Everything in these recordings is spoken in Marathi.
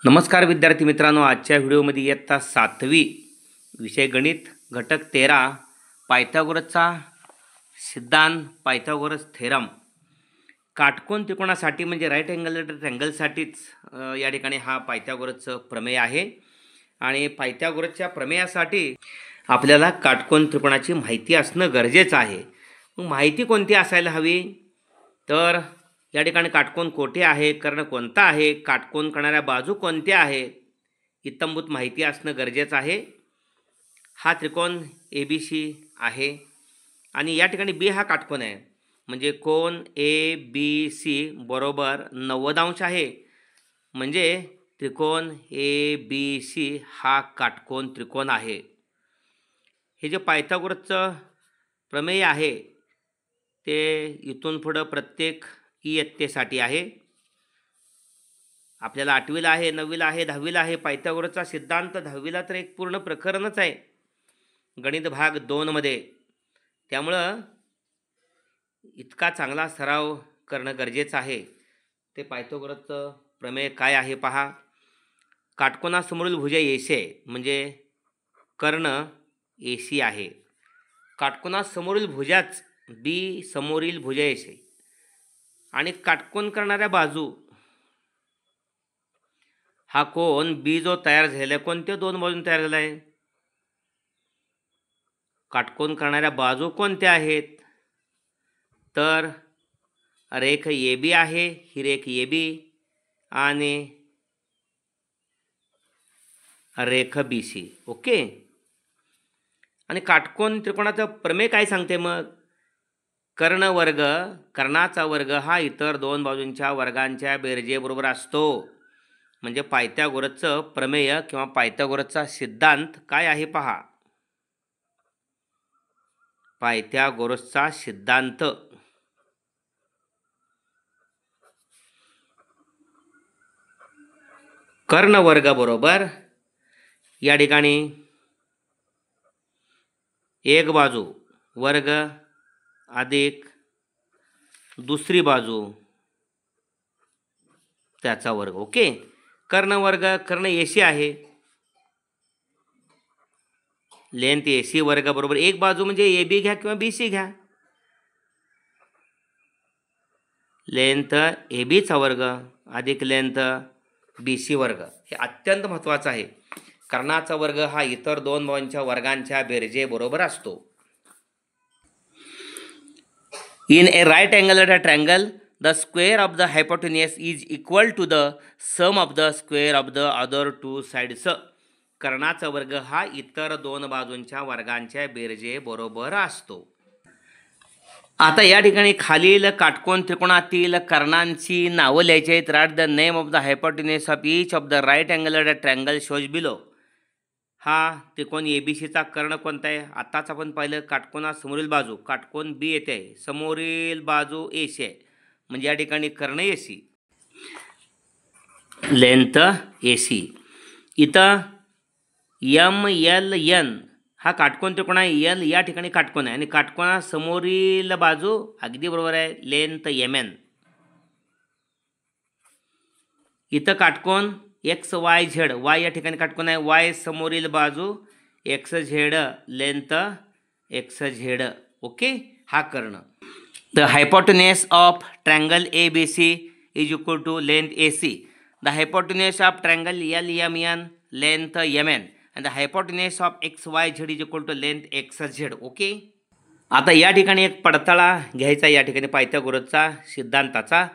नमस्कार विद्यार्थी मित्रांनो, आजच्या व्हिडिओमध्ये इयत्ता 7वी विषय गणित घटक 13 पायथागोरसचा सिद्धांत पायथागोरस थेरम काटकोन त्रिकोणासाठी म्हणजे राईट अँगल ट्रँगलसाठीच या ठिकाणी हा पायथागोरसचं प्रमेय आहे। आणि पायथागोरसच्या प्रमेयासाठी आपल्याला काटकोन त्रिकोणाची माहिती असणं गरजेचं आहे। मग माहिती कोणती असायला हवी? तर या ठिकाणी काटकोन कोठे आहे, कर्ण कोणता आहे, काटकोन करणाऱ्या बाजू कोणत्या आहेत, इत्थंभूत माहिती असणं गरजेचं आहे। हा त्रिकोण ABC आहे आणि या ठिकाणी B हा काटकोन आहे, म्हणजे कोन ABC बरोबर 90 अंश आहे, म्हणजे त्रिकोण ABC हा काटकोन त्रिकोण आहे। हे जे पायथागोरसचं प्रमेय आहे ते इथून पुढे प्रत्येक इयत्तेसाठी आहे। आपल्याला 8वीला आहे, 9वीला आहे, 10वीला आहे। पायथागोरसचा सिद्धांत 10वीला तर एक पूर्ण प्रकरणच आहे गणित भाग 2 मध्ये, त्यामुळं इतका चांगला सराव करणं गरजेचं आहे। ते पायथागोरसचं प्रमेय काय आहे पहा। काटकोनासमोरील भुजा AC आहे, म्हणजे कर्ण AC आहे। काटकोनासमोरील भुजाच B समोरील भुजा AC आणि काटकोन करणाऱ्या बाजू हा कोन B जो तयार झालेला आहे, कोणत्या दोन बाजून तयार झाला आहे? काटकोन करणाऱ्या बाजू कोणत्या आहेत? तर रेख AB आहे, ही रेख AB आणि रेख BC। ओके। आणि काटकोन त्रिकोणाचं प्रमेय काय सांगते मग? कर्णवर्ग कर्णाचा वर्ग हा इतर दोन बाजूंच्या वर्गांच्या बेरजेबरोबर असतो। म्हणजे पायथागोरसचं प्रमेय किंवा पायथागोरसचा सिद्धांत काय आहे पहा। पायथागोरसचा सिद्धांत कर्णवर्ग बरोबर या ठिकाणी एक बाजू वर्ग अधिक दुसरी बाजू त्याचा वर्ग। ओके। कर्णवर्ग कर्ण AC आहे, लेंथ AC वर्ग बरोबर एक बाजू म्हणजे AB घ्या किंवा BC घ्या, लेंथ AB चा वर्ग अधिक लेंथ BC वर्ग। हे अत्यंत महत्त्वाचं आहे। कर्णाचा वर्ग हा इतर दोन बाजूंच्या वर्गांच्या बेरजे बरोबर असतो। In a right angle triangle the square of the hypotenuse is equal to the sum of the square of the other two sides. कर्णाचा वर्ग हा इतर दोन बाजूंच्या वर्गांच्या बेरजे बरोबर असतो। आता या ठिकाणी खालील काटकोन त्रिकोणातील कर्णांची नावं लिहायची आहेत। Write the name of the hypotenuse of each of the right angle triangle shows below. हा त्रिकोण ABCचा कर्ण कोणता आहे? आताच आपण पाहिलं काटकोनासमोरील बाजू काटकोन B येते आहे, समोरील बाजू AC आहे, म्हणजे या ठिकाणी कर्ण AC, लेंथ AC। इथं MLN हा काटकोन त्रिकोण आहे, L या ठिकाणी काटकोन आहे आणि काटकोनासमोरील बाजू अगदी बरोबर आहे, लेंथ MN। इथं काटकोन XYZ Y या ठिकाणी काटकोन आहे, Y समोरील बाजू XZ लेंथ XZ। ओके। हा कर्ण the hypotenuse of triangle ABC is equal to length AC, the hypotenuse of triangle LMN length MN and the hypotenuse of XYZ is equal to length XZ। Okay. आता या ठिकाणी एक पडताळा घ्यायचा या ठिकाणी पायथागोरसचा सिद्धांताचा।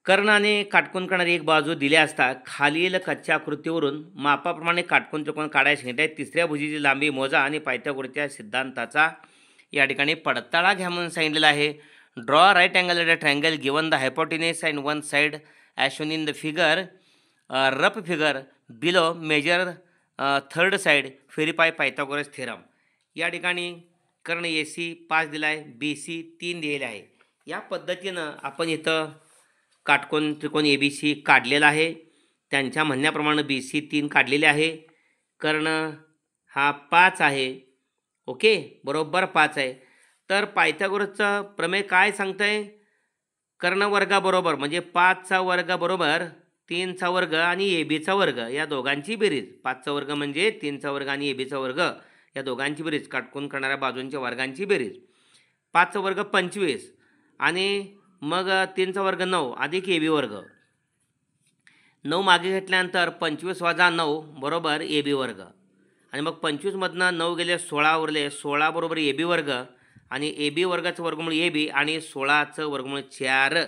कर्ण आणि काटकोन करणारी एक बाजू दिल्या असता खालील कच्च्या आकृतीवरून मापाप्रमाणे काटकोन त्रिकोण काढायला सांगितले। तिसऱ्या भुजेची लांबी मोजा आणि पायथागोरसच्या सिद्धांताचा या ठिकाणी पडताळा घ्या म्हणून सांगितलेला आहे। Draw right angle triangle given the hypotenuse and one side as shown in the figure rough figure below, measure third side, verify Pythagoras theorem. या ठिकाणी कर्ण AC 5 दिला आहे, BC 3 दिलेला आहे। या पद्धतीनं आपण इथं काटकोन त्रिकोण ABC काढलेला आहे, त्यांच्या म्हणण्याप्रमाणे BC 3 काढलेले आहे, कर्ण हा 5 आहे। ओके, बरोबर 5 आहे। तर पायथागोरसचा प्रमेय काय सांगतंय? कर्णवर्गाबरोबर म्हणजे 5चा वर्ग बरोबर 3चा वर्ग आणि ए बीचा वर्ग या दोघांची बेरीज. 5चा वर्ग म्हणजे 3चा वर्ग आणि ए बीचा वर्ग या दोघांची बेरीज, काटकोन करणाऱ्या बाजूंच्या वर्गांची बेरीज. 5चा वर्ग 25 आणि मग 3चा वर्ग 9 अधिक ए बी वर्ग. 9 मागे घेतल्यानंतर 25 वजा 9 बरोबर ए बी वर्ग. आणि मग 25मधनं 9 गेले 16 उरले, 16 बरोबर ए बी वर्ग आणि ए बी वर्गाचं वर्गमूळ ए बी आणि 16चं वर्गमूळ 4.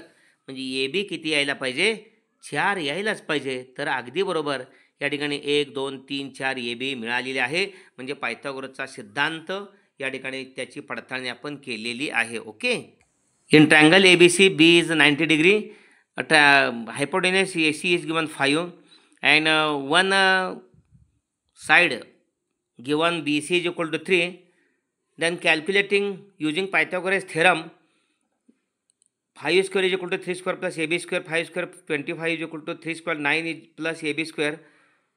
म्हणजे ए बी किती यायला पाहिजे? 4 यायलाच पाहिजे. तर अगदी बरोबर या ठिकाणी 1 2 3 4 ए बी मिळालेली आहे. म्हणजे पायथागोरसचा सिद्धांत या ठिकाणी त्याची पडताळणी आपण केलेली आहे. Okay. In triangle A B C B is 90 degree. Hypotenuse AC is given 5 and one side given BC is equal to 3. Then calculating using Pythagoras theorem, 5 square is equal to 3 square plus AB square, 5 square 25 is equal to 3 square, 9 is plus AB square,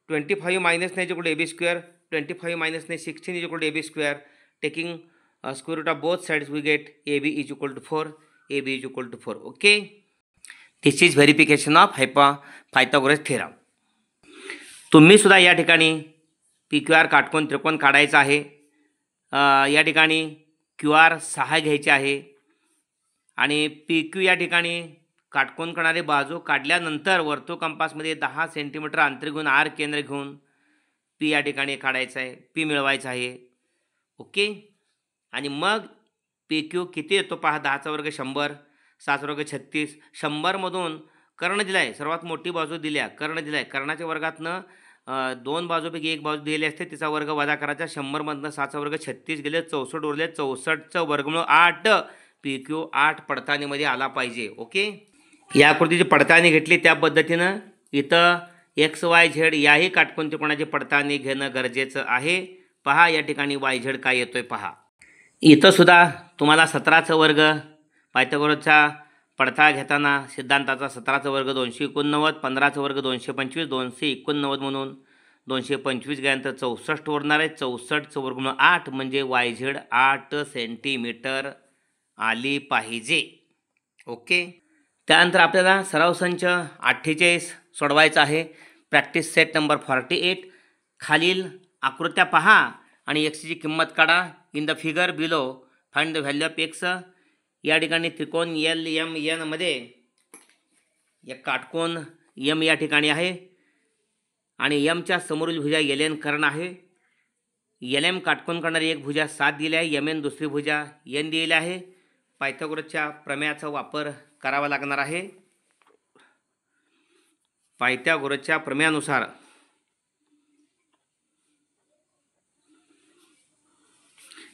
25 minus 9 is equal to AB square, 25 minus 9 16 is equal to AB square. Taking square root of both sides we get AB is equal to 4, AB is equal to 4. Okay. This is verification of Pythagoras theorem. तुम्ही सुद्धा या ठिकाणी पी क्यू आर काटकोन त्रिकोण काढायचा आहे. या ठिकाणी क्यू आर 6 घ्यायचे आहे आणि पी क्यू या ठिकाणी काटकोन करणारी बाजू काढल्यानंतर वर्तुळ कंपासमध्ये 10 सेंटीमीटर अंतर घेऊन आर केंद्र घेऊन पी या ठिकाणी काढायचं आहे, पी मिळवायचं आहे. ओके. आणि मग पी क्यू किती येतो पहा. 10चा वर्ग 100, 7चा वर्ग 36. 100मधून कर्ण दिला आहे, सर्वात मोठी बाजू दिल्या, कर्ण दिला आहे. कर्णाच्या वर्गातनं 2 बाजूपैकी एक बाजू दिलेली असते, तिचा वर्ग वजा करायचा. 100मधनं 7चा वर्ग 36 गेले, 64 उरले. 64चं वर्गमूळ 8. पी क्यू 8 पडताळणीमध्ये आला पाहिजे. ओके. या आकृतीची पडताळणी घेतली त्या पद्धतीनं इथं एक्स वाय झेड याही काटकोन त्रिकोणाची पडताळणी घेणं गरजेचं आहे. पहा या ठिकाणी वाय झेड काय येतोय पहा. इथं सुद्धा तुम्हाला 17चा वर्ग पायथागोरसचा पडताळा घेताना सिद्धांताचा 17चा वर्ग 289, 15चा वर्ग 225, 289 म्हणून 225 गेल्यानंतर 64 उरणार आहे. 64चं वर्गमूळ 8 म्हणजे वाय झेड 8 सेंटीमीटर आली पाहिजे. ओके. त्यानंतर आपल्याला सराव संच 48 सोडवायचा आहे. Practice set number 48. खालील आकृत्या पहा आणि एक्सची किंमत काढा. In the figure below find the value of x. या ठिकाणी त्रिकोण एल एम एन मध्ये एक काटकोन एम या ठिकाणी आहे आणि एमच्या समोरील भुजा एल एन कर्ण आहे. एल एम काटकोन करणारी एक भुजा 7 दिली आहे, एम एन दुसरी भुजा एन दिलेली आहे. पायथागोरसच्या प्रमेयाचा वापर करावा लागणार आहे. पायथागोरसच्या प्रमेयानुसार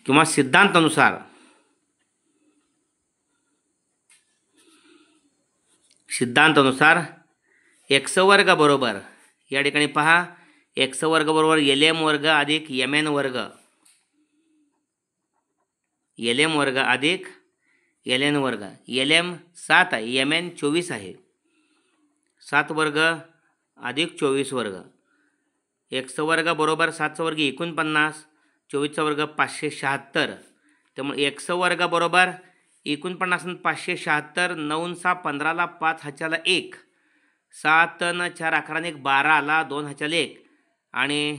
किंवा सिद्धांतानुसार एक्स वर्ग बरोबर या ठिकाणी पहा एक्स वर्ग बरोबर एल एम वर्ग अधिक एम एन वर्ग, एल एम वर्ग अधिक एल एन वर्ग. एल एम 7 आहे, एम एन 24 आहे. 7 वर्ग अधिक 24 वर्ग. एक्स वर्ग बरोबर 7चा वर्ग 49, 24चा वर्ग 576. त्यामुळे एक्स वर्ग बरोबर 49 576, 9 6 15ला 5 हाच्याला 1, 7 न 4 11 1 12ला 2 हाच्याला 1 आणि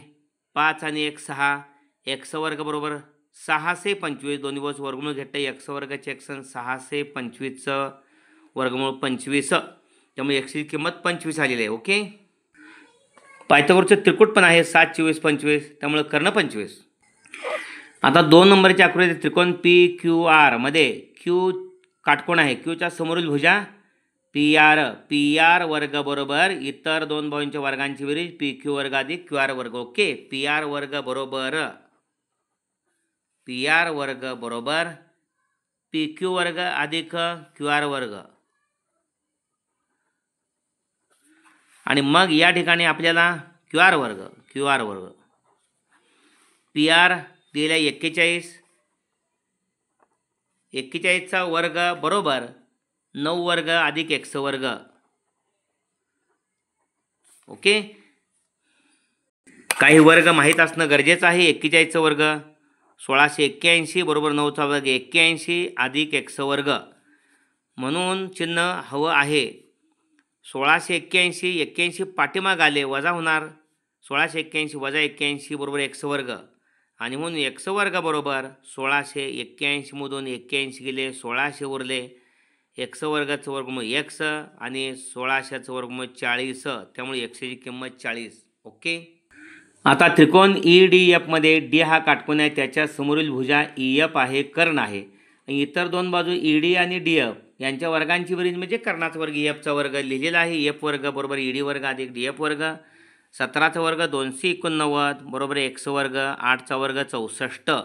5 आणि 1 6. एक्स वर्ग बरोबर 6 से 25 दोन्ही दिवस वर्गमूळ घेतलं. एक्स वर्गाचे एक्स 6 से 25चं वर्गमूळ 25. त्यामुळे एक्सची किंमत 25 आलेली आहे. ओके. पायथागोरसचं त्रिकूट पण आहे 7 24 25, त्यामुळे कर्ण 25. आता 2 नंबरची आकृती त्रिकोण पी क्यू आर मध्ये क्यू काटकोन आहे. क्यूच्या समोरील भुजा पी आर वर्ग बरोबर इतर 2 बाजूंच्या वर्गांची बेरीज पी क्यू वर्ग अधिक क्यू आर वर्ग. ओके. पी आर वर्ग बरोबर पी क्यू वर्ग अधिक क्यू आर वर्ग. आणि मग या ठिकाणी आपल्याला क्यू आर वर्ग पी आर दिलेला 41चा वर्ग बरोबर 9 वर्ग अधिक एक्स वर्ग. ओके. काही वर्ग माहीत असणं गरजेचं आहे. 41चा वर्ग 1681 बरोबर 9चा वर्ग 81 अधिक एक्स वर्ग. म्हणून चिन्ह हवं आहे 1681 81 पाठीमाग आले वजा होणार 1681 वजा 81 बरोबर एक्स वर्ग आणि म्हणून एक्स वर्ग बरोबर 1681 मधून 81 गेले 1600 उरले एक्स वर्गाचं वर्गमूळ एक्स आणि 1600चं वर्गमूळ 40 त्यामुळे एक्सची किंमत 40. ओके. आता त्रिकोण EDF मध्ये डी हा काटकोन आहे त्याच्या समोरील भुजा EF आहे कर्ण आहे आणि इतर दोन बाजू ED आणि DF यांच्या वर्गांची बेरीज म्हणजे कर्णाचा वर्ग EFचा वर्ग लिहिलेला आहे. EF वर्ग बरोबर ED वर्ग अधिक DF वर्ग 17चा वर्ग 289 बरोबर एक्स वर्ग 8चा वर्ग 64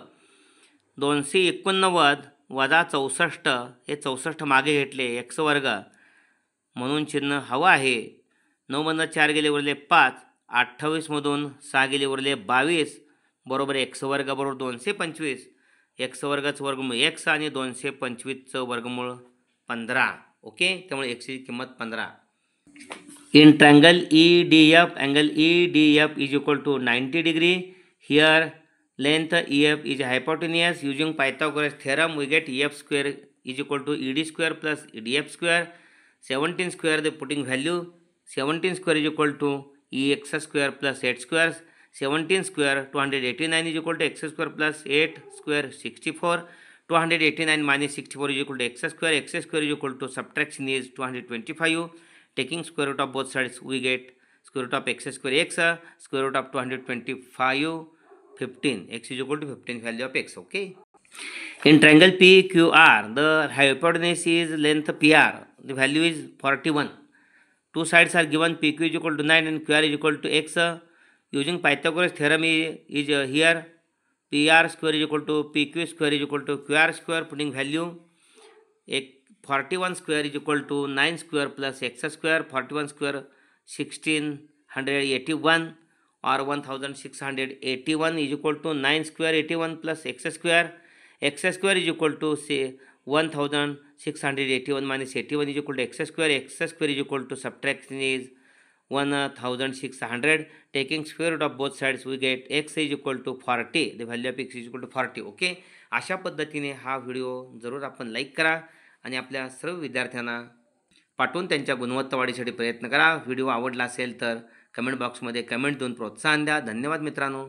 289 वजा 64 हे 64 मागे घेतले एक्स वर्ग म्हणून चिन्ह हवं आहे. 9मधनं 4 गेले उरले 5 28मधून 6 गेले उरले 22 बरोबर एक्स वर्ग बरोबर 225 एक्स वर्गाचं वर्गमूळ एक्स आणि 225चं वर्गमूळ 15. ओके. त्यामुळे एक्सची किंमत 15. In triangle EDF, angle EDF is equal to 90 degree. Here length EF is hypotenuse. Using Pythagoras theorem we get EF square is equal to ED square plus EDF square. 17 square the putting value 17 square is equal to EX square plus 8 squares. 17 square 289 is equal to x square plus 8 square 64. 289 minus 64 is equal to x square. X square is equal to subtraction is 225. Taking square root of both sides we get square root of x square x square root of 225 15 x is equal to 15 value of x. Okay. In triangle PQR the hypotenuse is length PR, the value is 41. Two sides are given, PQ is equal to 9 and QR is equal to x. Using Pythagoras theorem is here PR square is equal to PQ square is equal to QR square, putting value 41 square is equal to 9 square plus x square. 41 square 1681 or 1681 is equal to 9 square 81 plus x square. X square is equal to say 1681 minus 81 is equal to x square. X square is equal to subtraction is 1600. Taking square root of both sides we get x is equal to 40. The value of x is equal to 40. Okay. अशा पद्धतीने हा व्हिडिओ जरूर आपण लाईक करा आणि आपल्या सर्व विद्यार्थ्यांना पाठवून त्यांच्या गुणवत्ता वाढीसाठी प्रयत्न करा. व्हिडिओ आवडला असेल तर कमेंट बॉक्समध्ये कमेंट देऊन प्रोत्साहन द्या. धन्यवाद मित्रांनो.